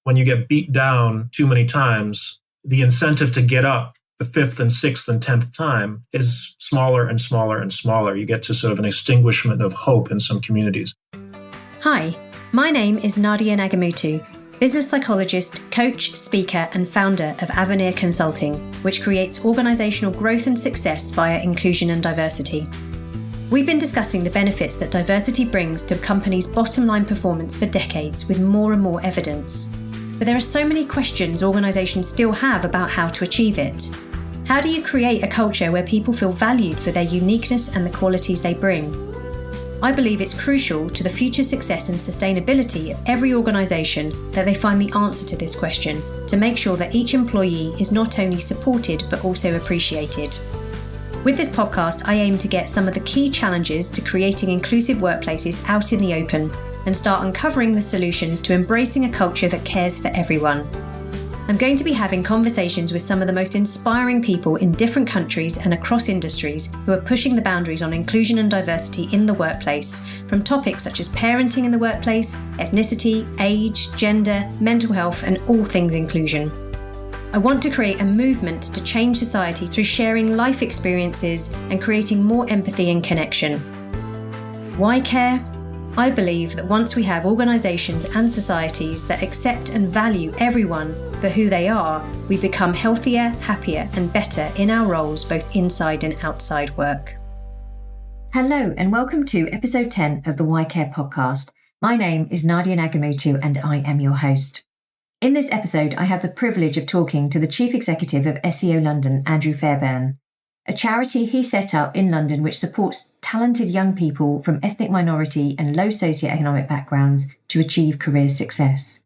when you get beat down too many times, the incentive to get up the fifth and sixth and 10th time is smaller and smaller and smaller. You get to sort of an extinguishment of hope in some communities. Hi, my name is Nadia Nagamutu, business psychologist, coach, speaker, and founder of Avenir Consulting, which creates organisational growth and success via inclusion and diversity. We've been discussing the benefits that diversity brings to companies' bottom line performance for decades with more and more evidence. But there are so many questions organisations still have about how to achieve it. How do you create a culture where people feel valued for their uniqueness and the qualities they bring? I believe it's crucial to the future success and sustainability of every organisation that they find the answer to this question to make sure that each employee is not only supported but also appreciated. With this podcast, I aim to get some of the key challenges to creating inclusive workplaces out in the open and start uncovering the solutions to embracing a culture that cares for everyone. I'm going to be having conversations with some of the most inspiring people in different countries and across industries who are pushing the boundaries on inclusion and diversity in the workplace, from topics such as parenting in the workplace, ethnicity, age, gender, mental health, and all things inclusion. I want to create a movement to change society through sharing life experiences and creating more empathy and connection. Why care? I believe that once we have organisations and societies that accept and value everyone for who they are, we become healthier, happier, and better in our roles, both inside and outside work. Hello, and welcome to episode 10 of the Why Care podcast. My name is Nadia Nagamutu, and I am your host. In this episode, I have the privilege of talking to the Chief Executive of SEO London, Andrew Fairbairn, a charity he set up in London which supports talented young people from ethnic minority and low socio-economic backgrounds to achieve career success.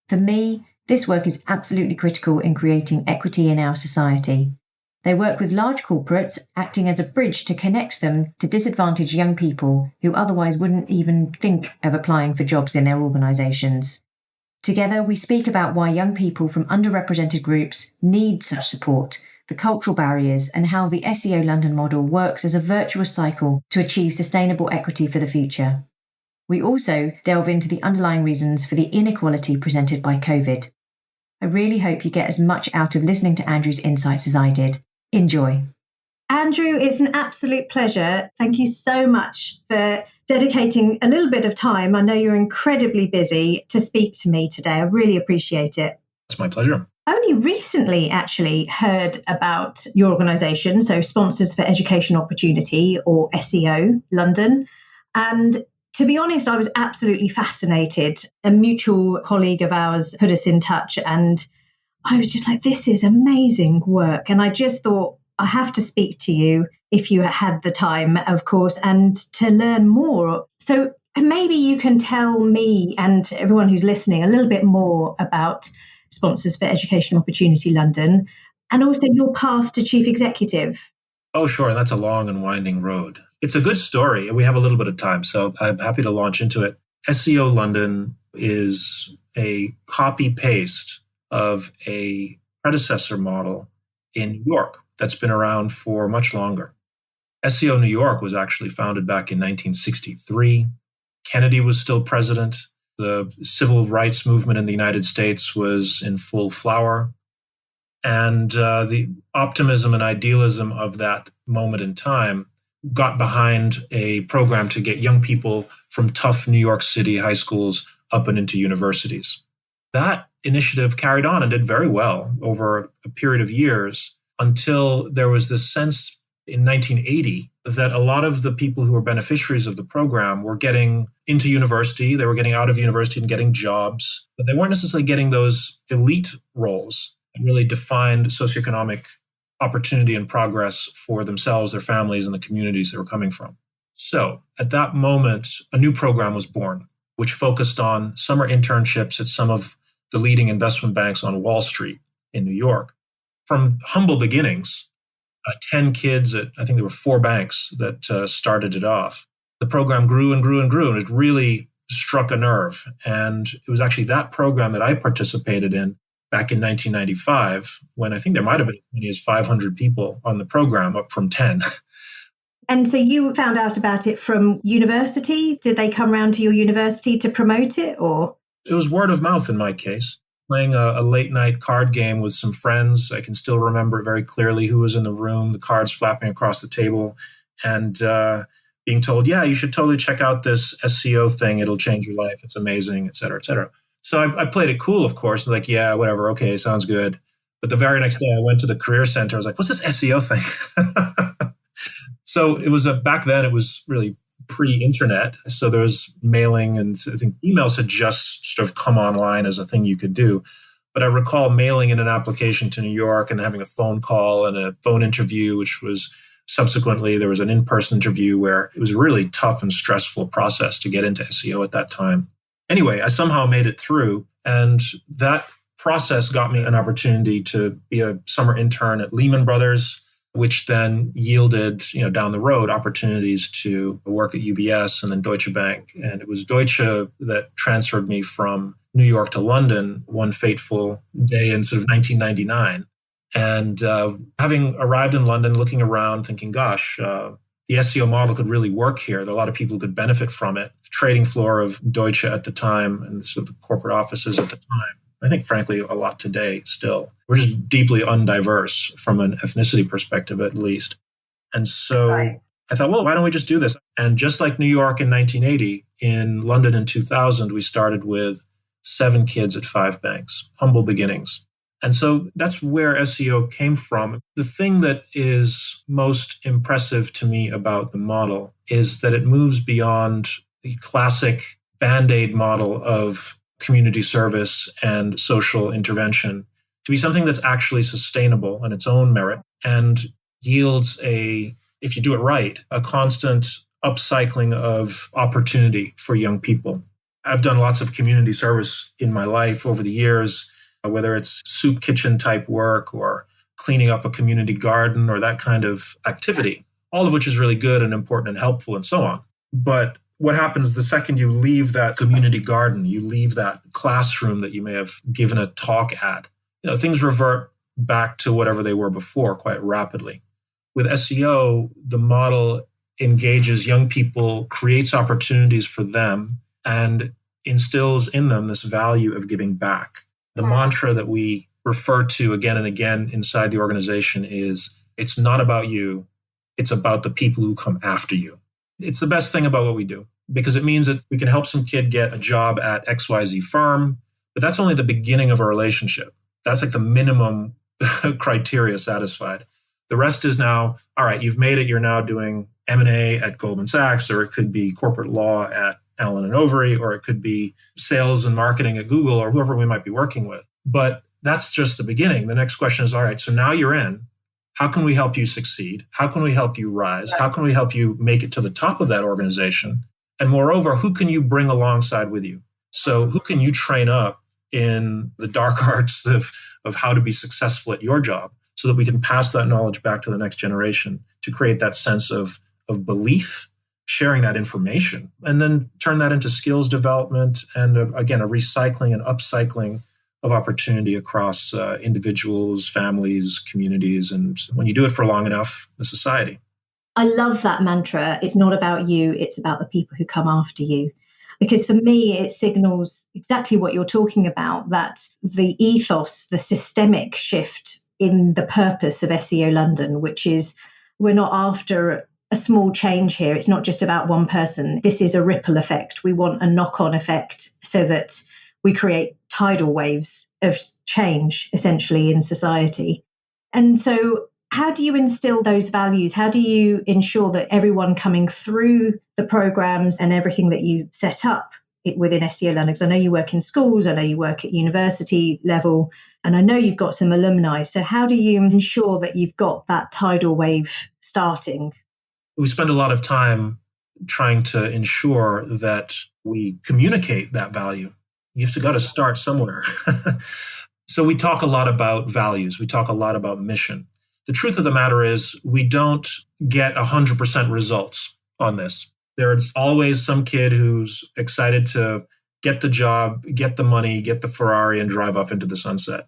For me, this work is absolutely critical in creating equity in our society. They work with large corporates, acting as a bridge to connect them to disadvantaged young people who otherwise wouldn't even think of applying for jobs in their organisations. Together, we speak about why young people from underrepresented groups need such support, the cultural barriers, and how the SEO London model works as a virtuous cycle to achieve sustainable equity for the future. We also delve into the underlying reasons for the inequality presented by COVID. I really hope you get as much out of listening to Andrew's insights as I did. Enjoy. Andrew, it's an absolute pleasure. Thank you so much for dedicating a little bit of time. I know you're incredibly busy to speak to me today. I really appreciate it. It's my pleasure. Only recently actually heard about your organisation, so Sponsors for Education Opportunity, or SEO London. And to be honest, I was absolutely fascinated. A mutual colleague of ours put us in touch and I was just like, this is amazing work. And I just thought, I have to speak to you if you had the time, of course, and to learn more. So maybe you can tell me and everyone who's listening a little bit more about Sponsors for Education Opportunity London, and also your path to Chief Executive. Oh, sure. That's a long and winding road. It's a good story. We have a little bit of time, so I'm happy to launch into it. SEO London is a copy-paste of a predecessor model in New York that's been around for much longer. SEO New York was actually founded back in 1963. Kennedy was still president. The civil rights movement in the United States was in full flower. And the optimism and idealism of that moment in time got behind a program to get young people from tough New York City high schools up and into universities. That initiative carried on and did very well over a period of years until there was this sense in 1980 that a lot of the people who were beneficiaries of the program were getting into university, they were getting out of university and getting jobs, but they weren't necessarily getting those elite roles that really defined socioeconomic opportunity and progress for themselves, their families, and the communities they were coming from. So at that moment, a new program was born, which focused on summer internships at some of the leading investment banks on Wall Street in New York. From humble beginnings, 10 kids at, I think there were 4 banks that started it off. The program grew and grew and grew, and it really struck a nerve. And it was actually that program that I participated in back in 1995, when I think there might have been as many as 500 people on the program, up from 10. And so you found out about it from university? Did they come round to your university to promote it, or? It was word of mouth in my case. playing a late night card game with some friends. I can still remember it very clearly who was in the room, the cards flapping across the table, and being told, yeah, you should totally check out this SEO thing. It'll change your life. It's amazing, et cetera, et cetera. So I played it cool, of course, like, yeah, whatever. Okay, sounds good. But the very next day I went to the career center. I was like, what's this SEO thing? So it was back then, it was really pre-internet. So there was mailing, and I think emails had just sort of come online as a thing you could do. But I recall mailing in an application to New York and having a phone call and a phone interview, which was subsequently, there was an in-person interview where it was a really tough and stressful process to get into SEO at that time. Anyway, I somehow made it through, and that process got me an opportunity to be a summer intern at Lehman Brothers, which then yielded, down the road opportunities to work at UBS and then Deutsche Bank. And it was Deutsche that transferred me from New York to London one fateful day in sort of 1999. And having arrived in London, looking around, thinking, gosh, the SEO model could really work here. There are a lot of people who could benefit from it. The trading floor of Deutsche at the time and sort of the corporate offices at the time, I think, frankly, a lot today still. We're just deeply undiverse from an ethnicity perspective, at least. And so I thought, well, why don't we just do this? And just like New York in 1980, in London in 2000, we started with 7 kids at 5 banks, humble beginnings. And so that's where SEO came from. The thing that is most impressive to me about the model is that it moves beyond the classic Band-Aid model of community service and social intervention to be something that's actually sustainable on its own merit and yields if you do it right, a constant upcycling of opportunity for young people. I've done lots of community service in my life over the years, whether it's soup kitchen type work or cleaning up a community garden or that kind of activity, all of which is really good and important and helpful and so on. But what happens the second you leave that community garden, you leave that classroom that you may have given a talk at, things revert back to whatever they were before quite rapidly. With SEO, the model engages young people, creates opportunities for them, and instills in them this value of giving back. The mantra that we refer to again and again inside the organization is, it's not about you, it's about the people who come after you. It's the best thing about what we do, because it means that we can help some kid get a job at XYZ firm, but that's only the beginning of a relationship. That's like the minimum criteria satisfied. The rest is now, all right, you've made it, you're now doing M&A at Goldman Sachs, or it could be corporate law at Allen & Overy, or it could be sales and marketing at Google, or whoever we might be working with. But that's just the beginning. The next question is, all right, so now you're in. How can we help you succeed? How can we help you rise? How can we help you make it to the top of that organization? And moreover, who can you bring alongside with you? So who can you train up in the dark arts of how to be successful at your job so that we can pass that knowledge back to the next generation to create that sense of belief, sharing that information, and then turn that into skills development and, again, a recycling and upcycling of opportunity across individuals, families, communities, and when you do it for long enough, the society. I love that mantra. It's not about you, it's about the people who come after you. Because for me, it signals exactly what you're talking about, that the ethos, the systemic shift in the purpose of SEO London, which is we're not after a small change here. It's not just about one person. This is a ripple effect. We want a knock-on effect so that we create tidal waves of change, essentially, in society. And so how do you instill those values? How do you ensure that everyone coming through the programs and everything that you set up within SEO London? Because I know you work in schools, I know you work at university level, and I know you've got some alumni. So how do you ensure that you've got that tidal wave starting? We spend a lot of time trying to ensure that we communicate that value. You've got to start somewhere. So we talk a lot about values. We talk a lot about mission. The truth of the matter is we don't get 100% results on this. There's always some kid who's excited to get the job, get the money, get the Ferrari, and drive off into the sunset.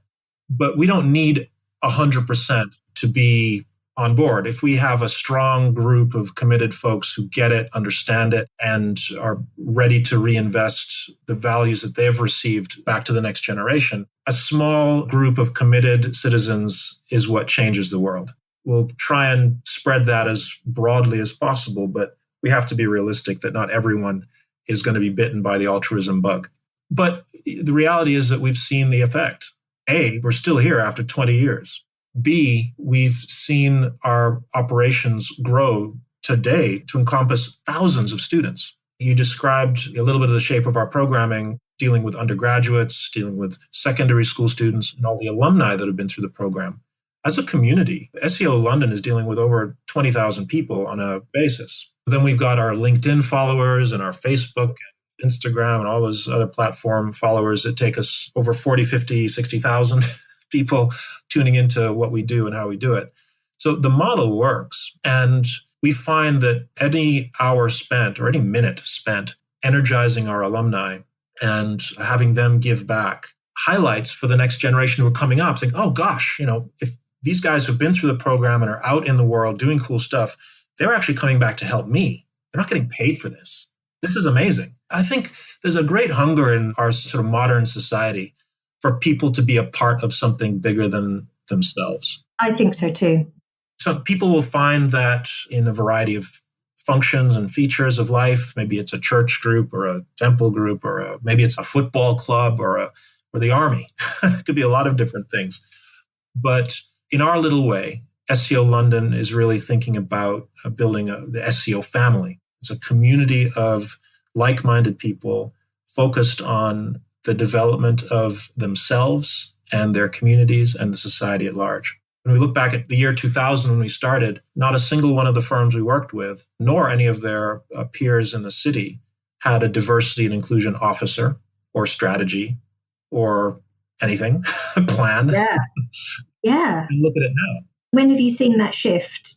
But we don't need 100% to be on board. If we have a strong group of committed folks who get it, understand it, and are ready to reinvest the values that they've received back to the next generation, a small group of committed citizens is what changes the world. We'll try and spread that as broadly as possible, but we have to be realistic that not everyone is going to be bitten by the altruism bug. But the reality is that we've seen the effect. A, we're still here after 20 years. B, we've seen our operations grow today to encompass thousands of students. You described a little bit of the shape of our programming, dealing with undergraduates, dealing with secondary school students, and all the alumni that have been through the program. As a community, SEO London is dealing with over 20,000 people on a basis. Then we've got our LinkedIn followers and our Facebook and Instagram and all those other platform followers that take us over 40, 50, 60,000 people tuning into what we do and how we do it. So the model works. And we find that any hour spent or any minute spent energizing our alumni and having them give back highlights for the next generation who are coming up, saying, oh gosh, if these guys who've been through the program and are out in the world doing cool stuff, they're actually coming back to help me. They're not getting paid for this. This is amazing. I think there's a great hunger in our sort of modern society for people to be a part of something bigger than themselves. I think so too. So people will find that in a variety of functions and features of life. Maybe it's a church group or a temple group, or maybe it's a football club or the army. It could be a lot of different things. But in our little way, SEO London is really thinking about building the SEO family. It's a community of like-minded people focused on the development of themselves and their communities and the society at large. When we look back at the year 2000 when we started, not a single one of the firms we worked with, nor any of their peers in the city, had a diversity and inclusion officer or strategy or anything, plan. Yeah. And look at it now. When have you seen that shift?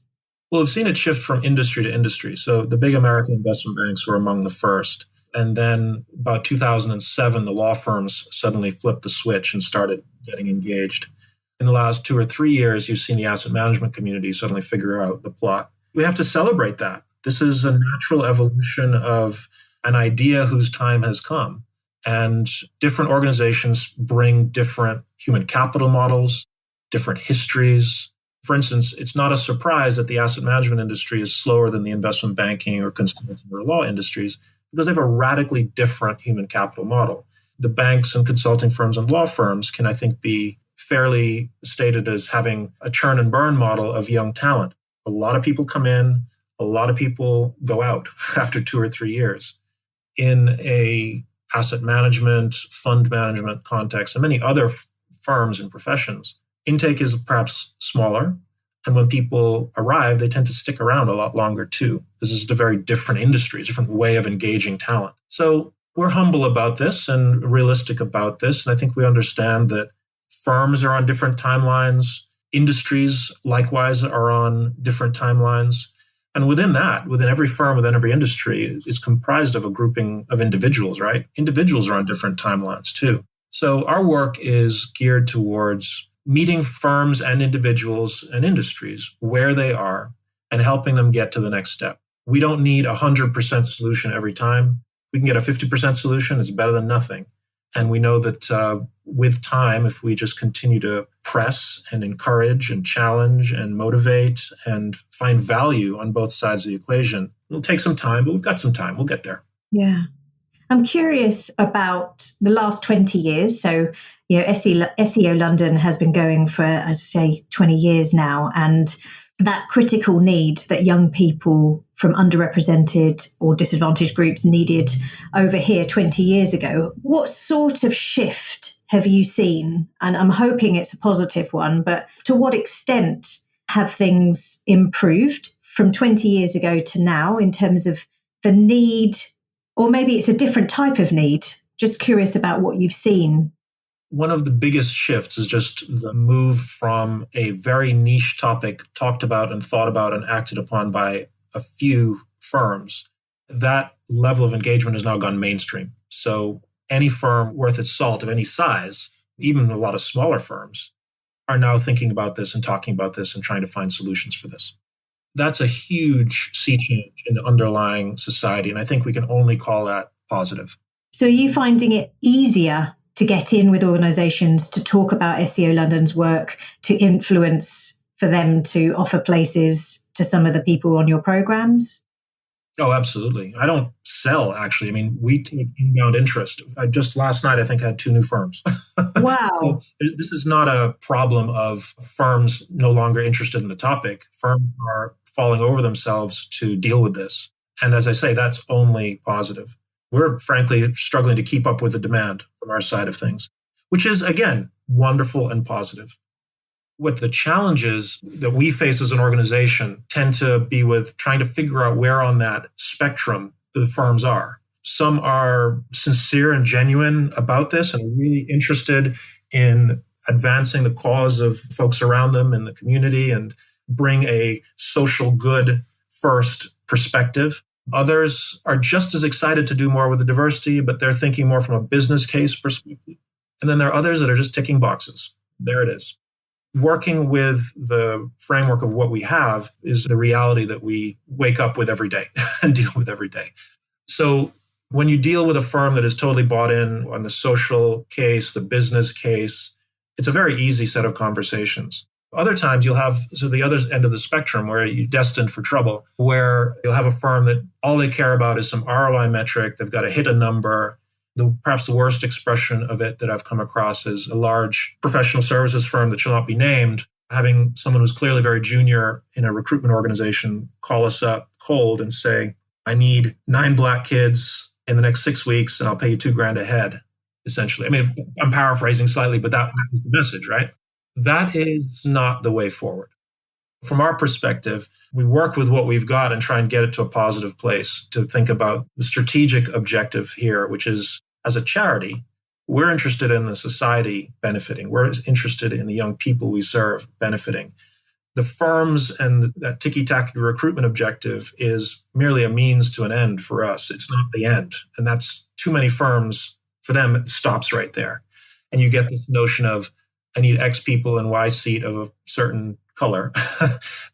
Well, we've seen it shift from industry to industry. So the big American investment banks were among the first. And then about 2007, the law firms suddenly flipped the switch and started getting engaged. In the last 2 or 3 years, you've seen the asset management community suddenly figure out the plot. We have to celebrate that. This is a natural evolution of an idea whose time has come. And different organizations bring different human capital models, different histories. For instance, it's not a surprise that the asset management industry is slower than the investment banking or consulting or law industries, because they have a radically different human capital model. The banks and consulting firms and law firms can, I think, be fairly stated as having a churn and burn model of young talent. A lot of people come in, a lot of people go out after 2 or 3 years. In a asset management, fund management context, and many other firms and professions, intake is perhaps smaller. And when people arrive, they tend to stick around a lot longer too. This is a very different industry, a different way of engaging talent. So we're humble about this and realistic about this. And I think we understand that firms are on different timelines. Industries, likewise, are on different timelines. And within that, within every firm, within every industry, is comprised of a grouping of individuals, right? Individuals are on different timelines too. So our work is geared towards meeting firms and individuals and industries where they are and helping them get to the next step. We don't need a 100% solution every time. We can get a 50% solution. It's better than nothing. And we know that with time, if we just continue to press and encourage and challenge and motivate and find value on both sides of the equation, it'll take some time, but we've got some time. We'll get there. Yeah. I'm curious about the last 20 years. So, SEO London has been going for, as I say, 20 years now. And that critical need that young people from underrepresented or disadvantaged groups needed over here 20 years ago. What sort of shift have you seen? And I'm hoping it's a positive one, but to what extent have things improved from 20 years ago to now in terms of the need, or maybe it's a different type of need? Just curious about what you've seen. One of the biggest shifts is just the move from a very niche topic talked about and thought about and acted upon by a few firms. That level of engagement has now gone mainstream. So any firm worth its salt of any size, even a lot of smaller firms, are now thinking about this and talking about this and trying to find solutions for this. That's a huge sea change in the underlying society. And I think we can only call that positive. So are you finding it easier to get in with organisations to talk about SEO London's work, to influence for them to offer places to some of the people on your programmes? Oh, absolutely. I don't sell, actually. I mean, we take inbound interest. Just last night, I think I had 2 new firms. Wow. So this is not a problem of firms no longer interested in the topic. Firms are falling over themselves to deal with this. And as I say, that's only positive. We're frankly struggling to keep up with the demand from our side of things, which is, again, wonderful and positive. What the challenges that we face as an organization tend to be with trying to figure out where on that spectrum the firms are. Some are sincere and genuine about this and really interested in advancing the cause of folks around them in the community and bring a social good first perspective. Others are just as excited to do more with the diversity, but they're thinking more from a business case perspective. And then there are others that are just ticking boxes. There it is. Working with the framework of what we have is the reality that we wake up with every day and deal with every day. So when you deal with a firm that is totally bought in on the social case, the business case, it's a very easy set of conversations. Other times you'll have the other end of the spectrum where you're destined for trouble, where you'll have a firm that all they care about is some ROI metric. They've got to hit a number. Perhaps the worst expression of it that I've come across is a large professional services firm that shall not be named, having someone who's clearly very junior in a recruitment organization call us up cold and say, I need 9 Black kids in the next 6 weeks and I'll pay you $2,000 a head, essentially. I mean, I'm paraphrasing slightly, but that was the message, right? That is not the way forward. From our perspective, we work with what we've got and try and get it to a positive place to think about the strategic objective here, which is, as a charity, we're interested in the society benefiting. We're interested in the young people we serve benefiting. The firms and that ticky-tacky recruitment objective is merely a means to an end for us. It's not the end. And that's too many firms, for them, it stops right there. And you get this notion of, I need X people in Y seat of a certain color.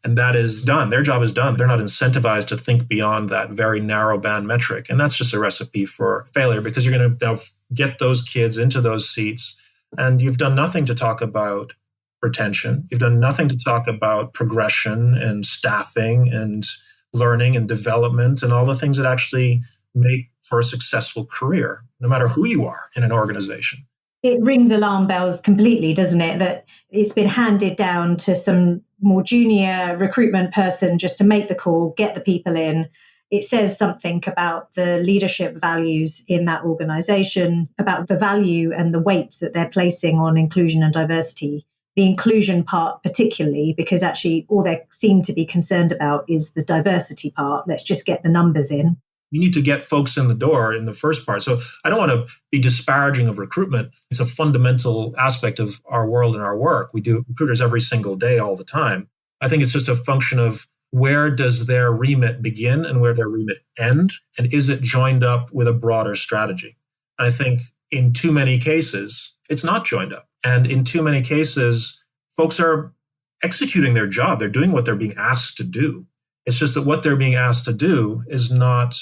And that is done. Their job is done. They're not incentivized to think beyond that very narrow band metric. And that's just a recipe for failure because you're going to now get those kids into those seats. And you've done nothing to talk about retention. You've done nothing to talk about progression and staffing and learning and development and all the things that actually make for a successful career, no matter who you are in an organization. It rings alarm bells completely, doesn't it? That it's been handed down to some more junior recruitment person just to make the call, get the people in. It says something about the leadership values in that organization, about the value and the weight that they're placing on inclusion and diversity. The inclusion part particularly, because actually all they seem to be concerned about is the diversity part. Let's just get the numbers in. You need to get folks in the door in the first part. So I don't want to be disparaging of recruitment. It's a fundamental aspect of our world and our work. We do recruiters every single day, all the time. I think it's just a function of where does their remit begin and where their remit end? And is it joined up with a broader strategy? And I think in too many cases, it's not joined up. And in too many cases, folks are executing their job. They're doing what they're being asked to do. It's just that what they're being asked to do is not,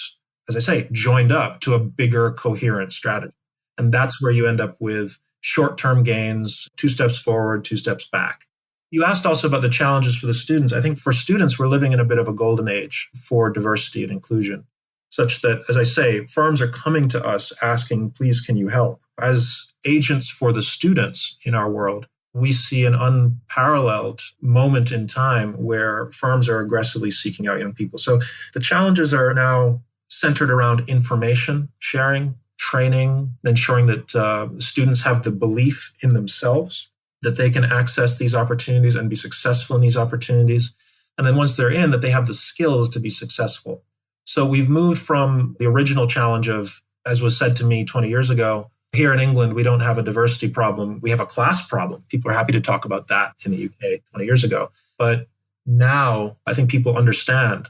as I say, joined up to a bigger coherent strategy. And that's where you end up with short-term gains, 2 steps forward, 2 steps back. You asked also about the challenges for the students. I think for students, we're living in a bit of a golden age for diversity and inclusion, such that, as I say, firms are coming to us asking, please, can you help? As agents for the students in our world, we see an unparalleled moment in time where firms are aggressively seeking out young people. So the challenges are now centered around information sharing, training, ensuring that students have the belief in themselves that they can access these opportunities and be successful in these opportunities. And then once they're in, that they have the skills to be successful. So we've moved from the original challenge of, as was said to me 20 years ago, here in England, we don't have a diversity problem. We have a class problem. People are happy to talk about that in the UK 20 years ago. But now I think people understand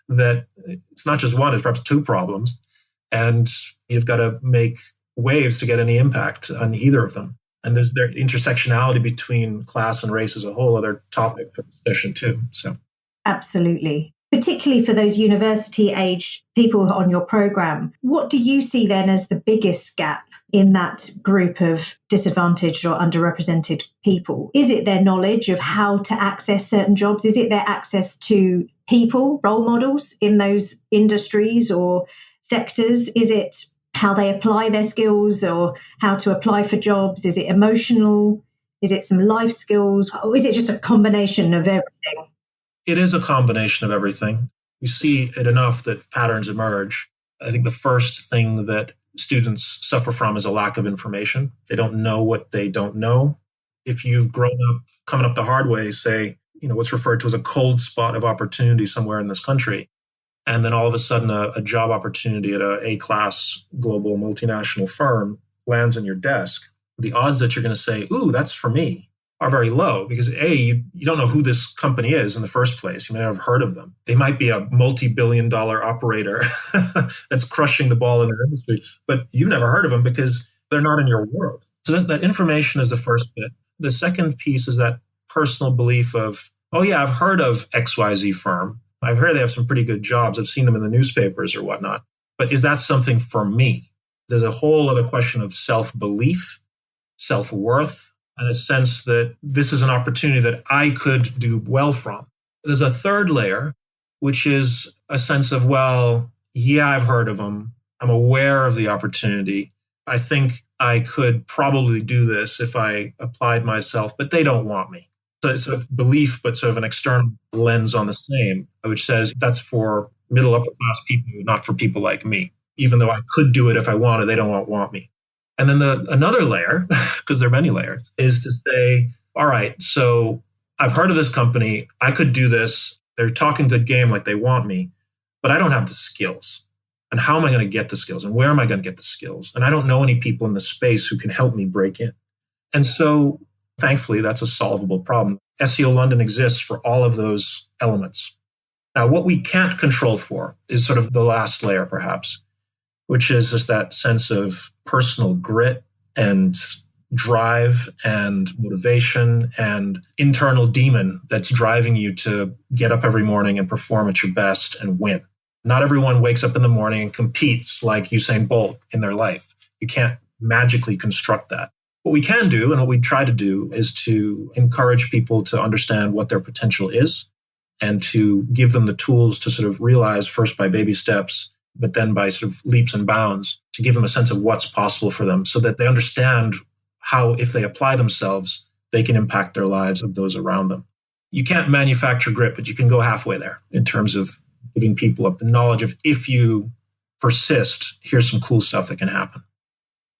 that it's not just one, it's perhaps 2 problems. And you've got to make waves to get any impact on either of them. And there's their intersectionality between class and race as a whole other topic for discussion too. So absolutely. Particularly for those university-aged people on your program, what do you see then as the biggest gap in that group of disadvantaged or underrepresented people? Is it their knowledge of how to access certain jobs? Is it their access to people, role models in those industries or sectors? Is it how they apply their skills or how to apply for jobs? Is it emotional? Is it some life skills? Or is it just a combination of everything? it is a combination of everything. We see it enough that patterns emerge. I think the first thing that students suffer from is a lack of information. They don't know what they don't know. If you've grown up coming up the hard way, say, what's referred to as a cold spot of opportunity somewhere in this country, and then all of a sudden a job opportunity at a A-class global multinational firm lands on your desk, the odds that you're going to say, ooh, that's for me, are very low because A, you don't know who this company is in the first place. You may not have heard of them. They might be a multi-billion-dollar operator that's crushing the ball in their industry, but you've never heard of them because they're not in your world. So that information is the first bit. The second piece is that personal belief of, oh yeah, I've heard of XYZ firm. I've heard they have some pretty good jobs. I've seen them in the newspapers or whatnot. But is that something for me? There's a whole other question of self-belief, self-worth, and a sense that this is an opportunity that I could do well from. There's a third layer, which is a sense of, well, yeah, I've heard of them. I'm aware of the opportunity. I think I could probably do this if I applied myself, but they don't want me. So it's a belief, but sort of an external lens on the same, which says that's for middle upper class people, not for people like me. Even though I could do it if I wanted, they don't want me. And then another layer, because there are many layers, is to say, all right, so I've heard of this company. I could do this. They're talking good game like they want me, but I don't have the skills. And how am I going to get the skills? And where am I going to get the skills? And I don't know any people in the space who can help me break in. And so thankfully, that's a solvable problem. SEO London exists for all of those elements. Now, what we can't control for is sort of the last layer, perhaps, which is just that sense of personal grit and drive and motivation and internal demon that's driving you to get up every morning and perform at your best and win. Not everyone wakes up in the morning and competes like Usain Bolt in their life. You can't magically construct that. What we can do, and what we try to do, is to encourage people to understand what their potential is and to give them the tools to sort of realize first by baby steps, but then by sort of leaps and bounds, to give them a sense of what's possible for them so that they understand how, if they apply themselves, they can impact their lives of those around them. You can't manufacture grit, but you can go halfway there in terms of giving people the knowledge of, if you persist, here's some cool stuff that can happen.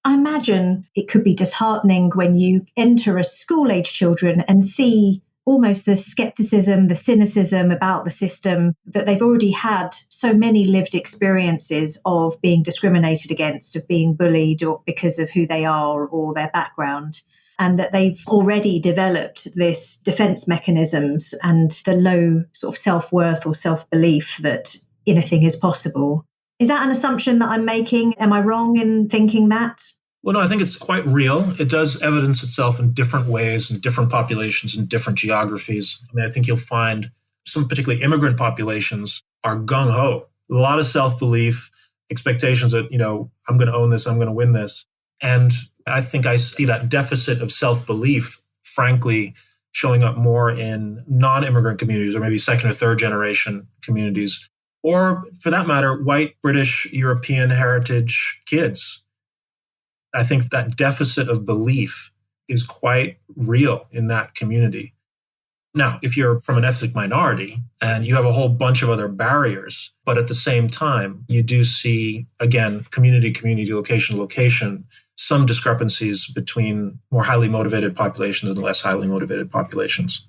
I imagine it could be disheartening when you enter a school-age children and see almost the skepticism, the cynicism about the system, that they've already had so many lived experiences of being discriminated against, of being bullied or because of who they are or their background, and that they've already developed this defense mechanisms and the low sort of self-worth or self-belief that anything is possible. Is that an assumption that I'm making? Am I wrong in thinking that? Well, no, I think it's quite real. It does evidence itself in different ways, in different populations, in different geographies. I think you'll find some particularly immigrant populations are gung-ho. A lot of self-belief, expectations that, I'm going to own this, I'm going to win this. And I think I see that deficit of self-belief, frankly, showing up more in non-immigrant communities or maybe second or third generation communities, or for that matter, white, British, European heritage kids. I think that deficit of belief is quite real in that community. Now, if you're from an ethnic minority and you have a whole bunch of other barriers, but at the same time, you do see, again, community, location, some discrepancies between more highly motivated populations and less highly motivated populations.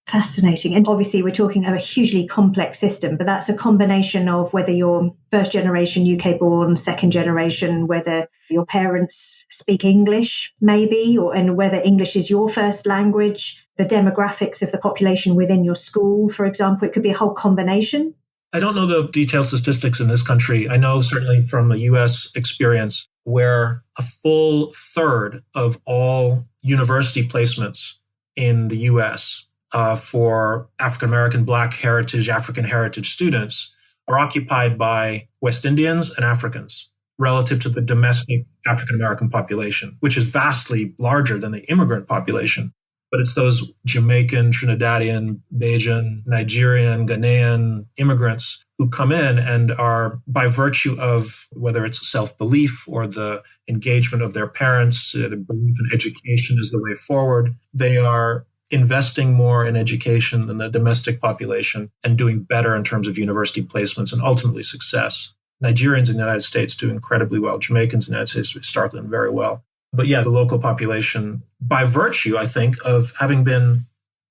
Fascinating. And obviously, we're talking a hugely complex system, but that's a combination of whether you're first generation UK born, second generation, whether your parents speak English, maybe, and whether English is your first language, the demographics of the population within your school, for example. It could be a whole combination. I don't know the detailed statistics in this country. I know certainly from a US experience, where a full third of all university placements in the US for African American, Black heritage, African heritage students are occupied by West Indians and Africans relative to the domestic African American population, which is vastly larger than the immigrant population. But it's those Jamaican, Trinidadian, Bajan, Nigerian, Ghanaian immigrants who come in and are, by virtue of whether it's self-belief or the engagement of their parents, the belief in education is the way forward, they are investing more in education than the domestic population and doing better in terms of university placements and ultimately success. Nigerians in the United States do incredibly well. Jamaicans in the United States start them very well. But yeah, the local population, by virtue, I think, of having been,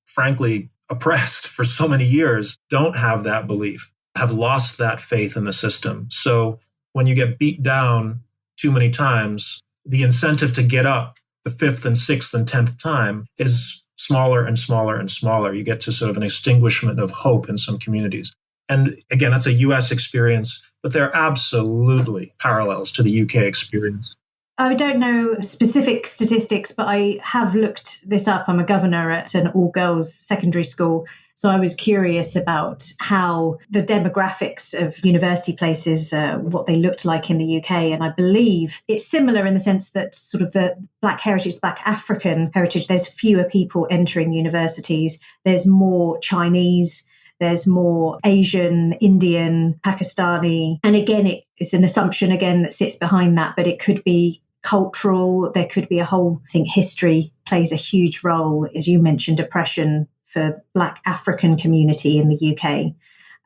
frankly, oppressed for so many years, don't have that belief, have lost that faith in the system. So when you get beat down too many times, the incentive to get up the fifth and sixth and 10th time is smaller and smaller and smaller. You get to sort of an extinguishment of hope in some communities. And again, that's a US experience, but there are absolutely parallels to the UK experience. I don't know specific statistics, but I have looked this up. I'm a governor at an all-girls secondary school. So I was curious about how the demographics of university places, what they looked like in the UK. And I believe it's similar in the sense that sort of the Black heritage, Black African heritage, there's fewer people entering universities. There's more Chinese, there's more Asian, Indian, Pakistani. And again, it's an assumption again that sits behind that, but it could be cultural. There could be a whole, I think history plays a huge role, as you mentioned, oppression for Black African community in the UK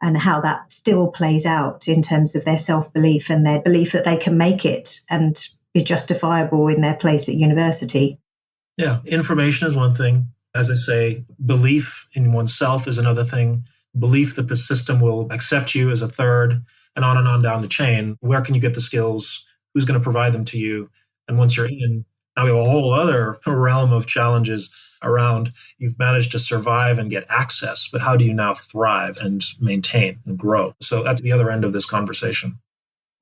and how that still plays out in terms of their self-belief and their belief that they can make it and be justifiable in their place at university. Yeah, information is one thing. As I say, belief in oneself is another thing. Belief that the system will accept you is a third, and on down the chain. Where can you get the skills? Who's going to provide them to you? And once you're in, now we have a whole other realm of challenges around you've managed to survive and get access, but how do you now thrive and maintain and grow? So that's the other end of this conversation.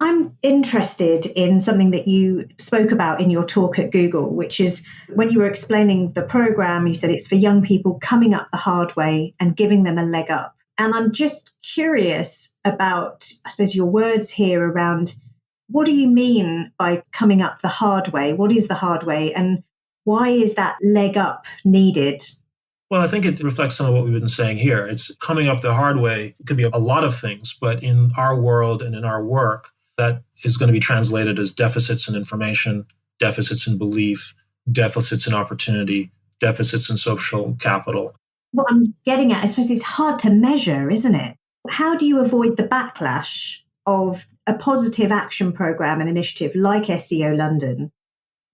I'm interested in something that you spoke about in your talk at Google, which is when you were explaining the program, you said it's for young people coming up the hard way and giving them a leg up. And I'm just curious about, I suppose, your words here around what do you mean by coming up the hard way? What is the hard way? And why is that leg up needed? Well, I think it reflects some of what we've been saying here. It's coming up the hard way. It could be a lot of things, but in our world and in our work, that is going to be translated as deficits in information, deficits in belief, deficits in opportunity, deficits in social capital. What I'm getting at, I suppose it's hard to measure, isn't it? How do you avoid the backlash of a positive action program and initiative like SEO London?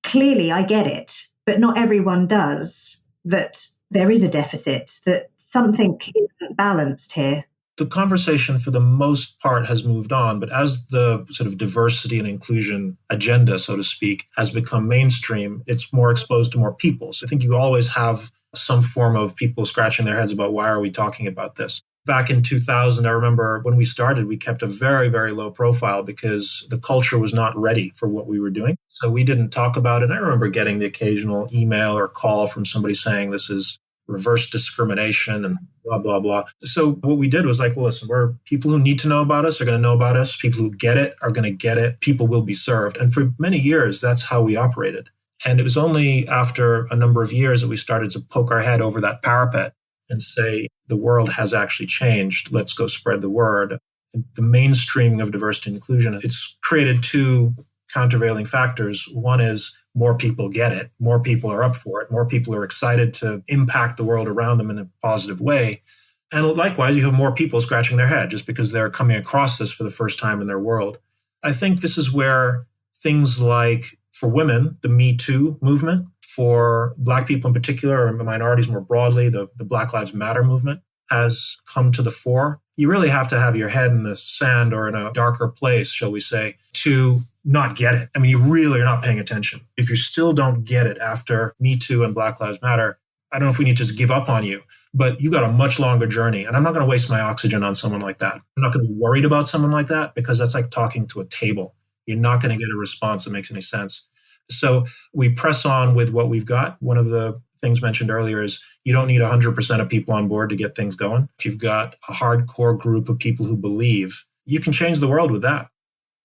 Clearly, I get it, but not everyone does, that there is a deficit, that something isn't balanced here. The conversation for the most part has moved on, but as the sort of diversity and inclusion agenda, so to speak, has become mainstream, it's more exposed to more people. So I think you always have some form of people scratching their heads about why are we talking about this? Back in 2000, I remember when we started, we kept a very, very low profile because the culture was not ready for what we were doing. So we didn't talk about it. And I remember getting the occasional email or call from somebody saying this is reverse discrimination and blah, blah, blah. So what we did was like, well, listen, we're people who need to know about us are going to know about us. People who get it are going to get it. People will be served. And for many years, that's how we operated. And it was only after a number of years that we started to poke our head over that parapet and say, the world has actually changed. Let's go spread the word. And the mainstreaming of diversity and inclusion, it's created two countervailing factors. One is more people get it. More people are up for it. More people are excited to impact the world around them in a positive way. And likewise, you have more people scratching their head just because they're coming across this for the first time in their world. I think this is where things like, for women, the Me Too movement, for Black people in particular, or minorities more broadly, the Black Lives Matter movement has come to the fore. You really have to have your head in the sand or in a darker place, shall we say, to not get it. I mean, you really are not paying attention. If you still don't get it after Me Too and Black Lives Matter, I don't know if we need to just give up on you, but you got a much longer journey. And I'm not going to waste my oxygen on someone like that. I'm not going to be worried about someone like that because that's like talking to a table. You're not going to get a response that makes any sense. So we press on with what we've got. One of the things mentioned earlier is you don't need 100% of people on board to get things going. If you've got a hardcore group of people who believe, you can change the world with that.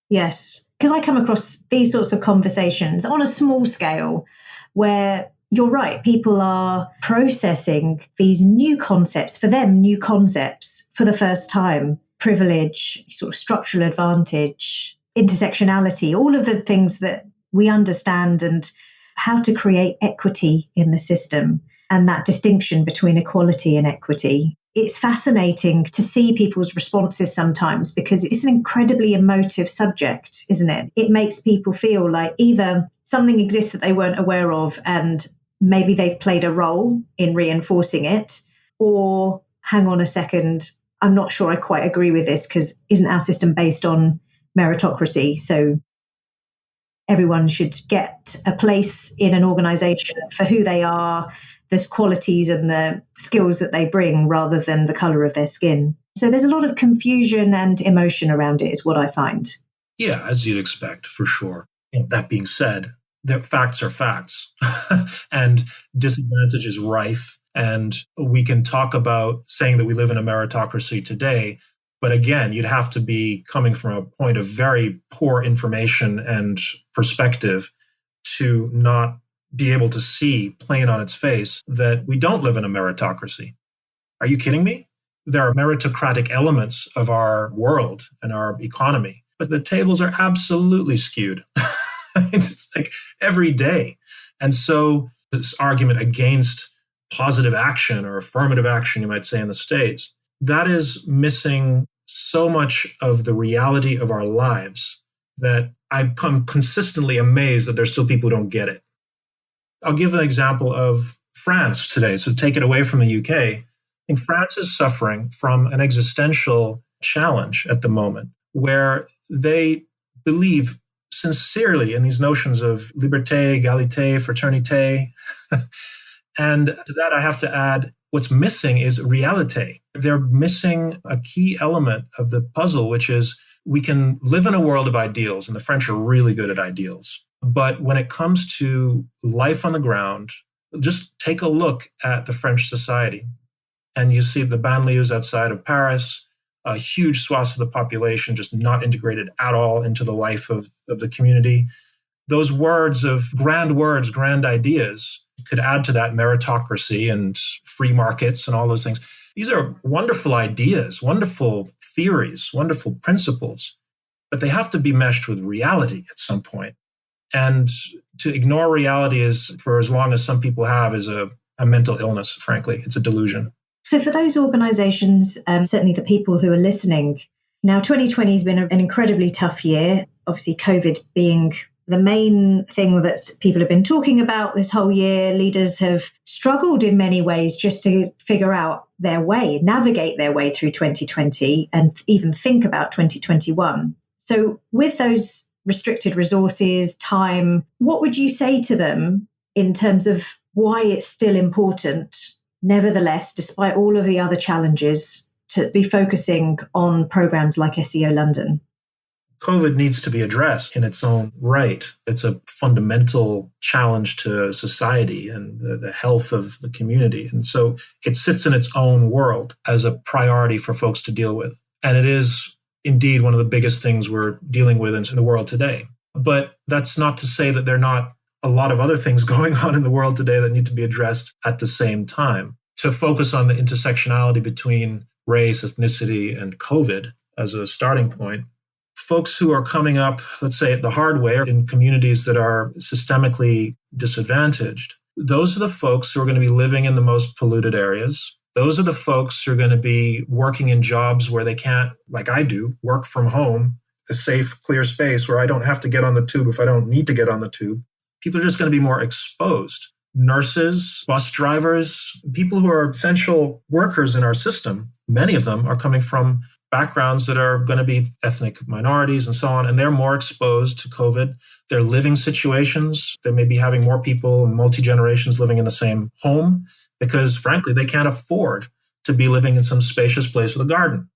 Yes, because I come across these sorts of conversations on a small scale where you're right, people are processing these new concepts, for them, new concepts for the first time. Privilege, sort of structural advantage, intersectionality, all of the things that we understand, and how to create equity in the system and that distinction between equality and equity. It's fascinating to see people's responses sometimes because it's an incredibly emotive subject, isn't it? It makes people feel like either something exists that they weren't aware of and maybe they've played a role in reinforcing it, or hang on a second, I'm not sure I quite agree with this because isn't our system based on meritocracy? So everyone should get a place in an organization for who they are, the qualities and the skills that they bring rather than the color of their skin. So there's a lot of confusion and emotion around it is what I find. Yeah, as you'd expect, for sure. And that being said, the facts are facts and disadvantage is rife. And we can talk about saying that we live in a meritocracy today. But again, you'd have to be coming from a point of very poor information and perspective to not be able to see plain on its face that we don't live in a meritocracy. Are you kidding me? There are meritocratic elements of our world and our economy, but the tables are absolutely skewed. It's like every day. And so this argument against positive action or affirmative action, you might say in the States, that is missing so much of the reality of our lives that I've come consistently amazed that there's still people who don't get it. I'll give an example of France today. So take it away from the UK. I think France is suffering from an existential challenge at the moment where they believe sincerely in these notions of liberté, égalité, fraternité. And to that, I have to add, what's missing is reality. They're missing a key element of the puzzle, which is we can live in a world of ideals, and the French are really good at ideals. But when it comes to life on the ground, just take a look at the French society. And you see the banlieues outside of Paris, a huge swath of the population just not integrated at all into the life of the community. Those words, grand ideas, could add to that meritocracy and free markets and all those things. These are wonderful ideas, wonderful theories, wonderful principles, but they have to be meshed with reality at some point. And to ignore reality is, for as long as some people have, is a mental illness, frankly. It's a delusion. So for those organisations, certainly the people who are listening, now 2020 has been an incredibly tough year, obviously COVID being the main thing that people have been talking about this whole year. Leaders have struggled in many ways just to figure out their way, navigate their way through 2020 and even think about 2021. So with those restricted resources, time, what would you say to them in terms of why it's still important, nevertheless, despite all of the other challenges, to be focusing on programs like SEO London? COVID needs to be addressed in its own right. It's a fundamental challenge to society and the health of the community. And so it sits in its own world as a priority for folks to deal with. And it is indeed one of the biggest things we're dealing with in the world today. But that's not to say that there are not a lot of other things going on in the world today that need to be addressed at the same time. To focus on the intersectionality between race, ethnicity, and COVID as a starting point, folks who are coming up, let's say, the hard way in communities that are systemically disadvantaged, those are the folks who are going to be living in the most polluted areas. Those are the folks who are going to be working in jobs where they can't, like I do, work from home, a safe, clear space where I don't have to get on the tube if I don't need to get on the tube. People are just going to be more exposed. Nurses, bus drivers, people who are essential workers in our system, many of them are coming from backgrounds that are going to be ethnic minorities and so on, and they're more exposed to COVID. Their living situations, they may be having more people, multi-generations living in the same home because, frankly, they can't afford to be living in some spacious place with a garden.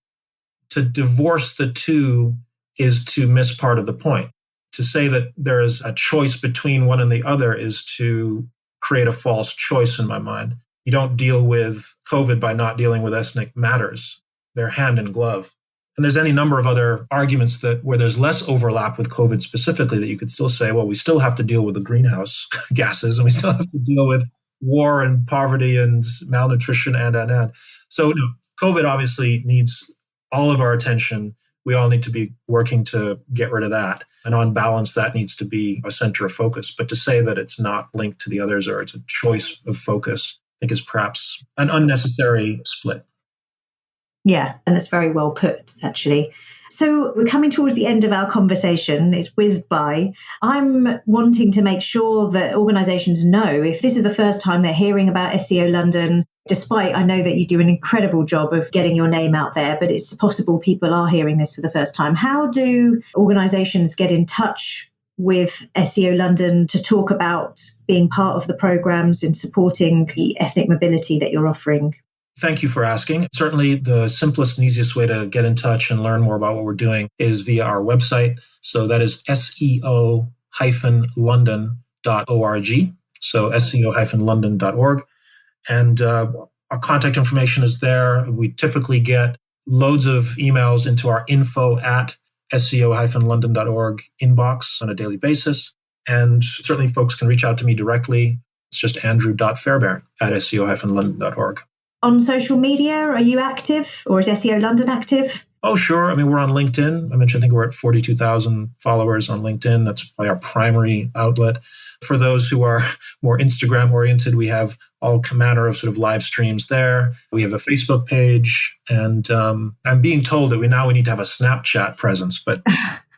To divorce the two is to miss part of the point. To say that there is a choice between one and the other is to create a false choice in my mind. You don't deal with COVID by not dealing with ethnic matters. They're hand in glove. And there's any number of other arguments that where there's less overlap with COVID specifically that you could still say, well, we still have to deal with the greenhouse gases, and we still have to deal with war and poverty and malnutrition and. So COVID obviously needs all of our attention. We all need to be working to get rid of that. And on balance, that needs to be a center of focus. But to say that it's not linked to the others or it's a choice of focus, I think is perhaps an unnecessary split. Yeah, and that's very well put, actually. So we're coming towards the end of our conversation. It's whizzed by. I'm wanting to make sure that organisations know if this is the first time they're hearing about SEO London, despite I know that you do an incredible job of getting your name out there, but it's possible people are hearing this for the first time. How do organisations get in touch with SEO London to talk about being part of the programmes and supporting the ethnic mobility that you're offering? Thank you for asking. Certainly, the simplest and easiest way to get in touch and learn more about what we're doing is via our website. So that is SEO-London.org. So SEO-London.org. And our contact information is there. We typically get loads of emails into our info@SEO-London.org inbox on a daily basis. And certainly folks can reach out to me directly. It's just andrew.fairbairn@SEO-London.org. On social media, are you active, or is SEO London active? Oh, sure. I mean, we're on LinkedIn. I think we're at 42,000 followers on LinkedIn. That's probably our primary outlet. For those who are more Instagram oriented, we have all manner of sort of live streams there. We have a Facebook page, and I'm being told that we need to have a Snapchat presence, but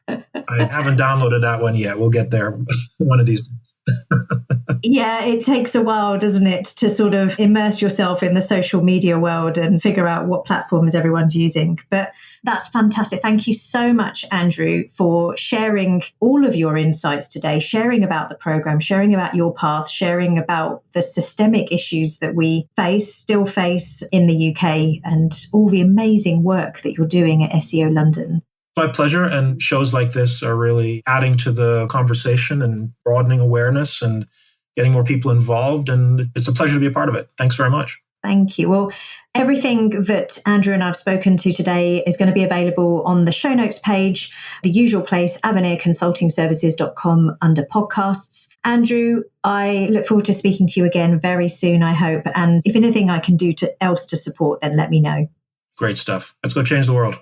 I haven't downloaded that one yet. We'll get there one of these days. Yeah, it takes a while, doesn't it, to sort of immerse yourself in the social media world and figure out what platforms everyone's using. But that's fantastic. Thank you so much, Andrew, for sharing all of your insights today, sharing about the program, sharing about your path, sharing about the systemic issues that we still face in the UK, and all the amazing work that you're doing at SEO London. My pleasure, and shows like this are really adding to the conversation and broadening awareness and getting more people involved, and it's a pleasure to be a part of it. Thanks very much. Thank you. Well, everything that Andrew and I've spoken to today is going to be available on the show notes page, the usual place, avenirconsultingservices.com under podcasts. Andrew, I look forward to speaking to you again very soon, I hope. And if anything I can do else to support, then let me know. Great stuff. Let's go change the world.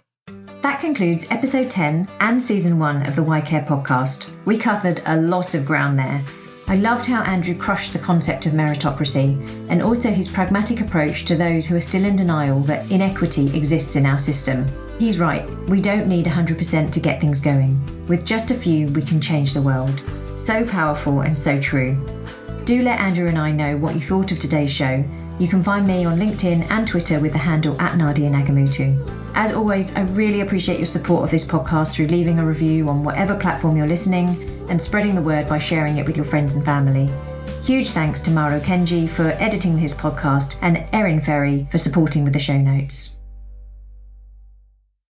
That concludes episode 10 and season 1 of the Why Care podcast. We covered a lot of ground there. I loved how Andrew crushed the concept of meritocracy, and also his pragmatic approach to those who are still in denial that inequity exists in our system. He's right, we don't need 100% to get things going. With just a few, we can change the world. So powerful and so true. Do let Andrew and I know what you thought of today's show. You can find me on LinkedIn and Twitter with the handle @NadiaNagamutu. As always, I really appreciate your support of this podcast through leaving a review on whatever platform you're listening and spreading the word by sharing it with your friends and family. Huge thanks to Mauro Kenji for editing his podcast and Erin Ferry for supporting with the show notes.